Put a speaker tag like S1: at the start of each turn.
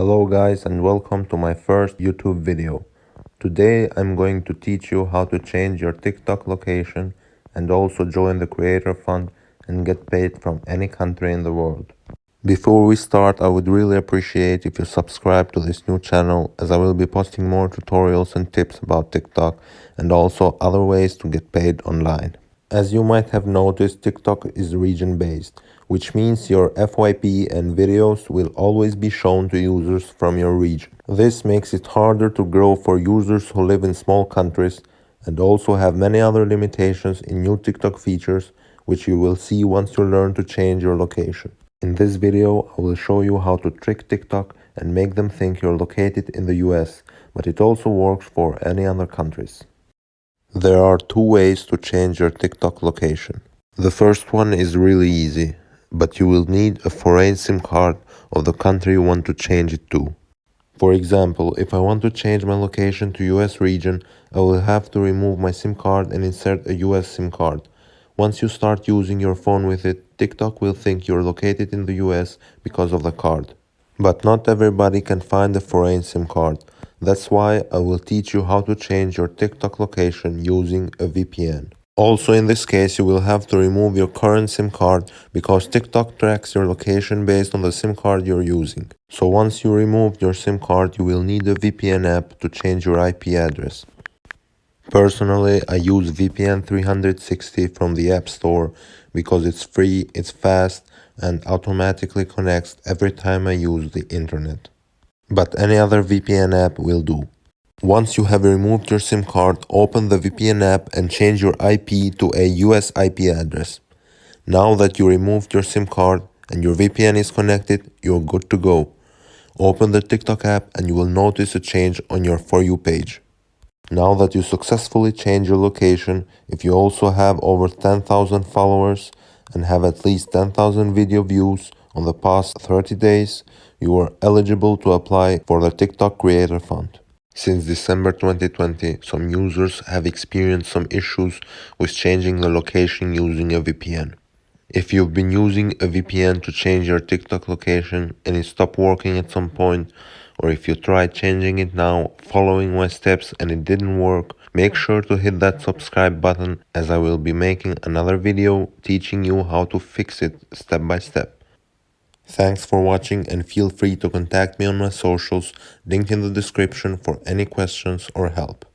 S1: Hello guys and welcome to my first YouTube video. Today I'm going to teach you how to change your TikTok location and also join the Creator Fund and get paid from any country in the world. Before we start, I would really appreciate if you subscribe to this new channel, as I will be posting more tutorials and tips about TikTok and also other ways to get paid online. As you might have noticed, TikTok is region-based, which means your FYP and videos will always be shown to users from your region. This makes it harder to grow for users who live in small countries and also have many other limitations in new TikTok features, which you will see once you learn to change your location. In this video, I will show you how to trick TikTok and make them think you're located in the US, but it also works for any other countries. There are two ways to change your TikTok location. The first one is really easy, but you will need a foreign SIM card of the country you want to change it to. For example, if I want to change my location to US region, I will have to remove my SIM card and insert a US SIM card. Once you start using your phone with it, TikTok will think you're located in the US because of the card. But not everybody can find a foreign SIM card. That's why I will teach you how to change your TikTok location using a VPN. Also, in this case, you will have to remove your current SIM card because TikTok tracks your location based on the SIM card you're using. So once you remove your SIM card, you will need a VPN app to change your IP address. Personally, I use VPN 360 from the App Store because it's free, it's fast, and automatically connects every time I use the internet. But any other VPN app will do. Once you have removed your SIM card, open the VPN app and change your IP to a US IP address. Now that you removed your SIM card and your VPN is connected, you're good to go. Open the TikTok app and you will notice a change on your For You page. Now that you successfully change your location, if you also have over 10,000 followers and have at least 10,000 video views on the past 30 days, you are eligible to apply for the TikTok Creator Fund. Since December 2020, some users have experienced some issues with changing the location using a VPN. If you've been using a VPN to change your TikTok location and it stopped working at some point, or if you tried changing it now, following my steps and it didn't work, make sure to hit that subscribe button, as I will be making another video teaching you how to fix it step by step. Thanks for watching and feel free to contact me on my socials, linked in the description, for any questions or help.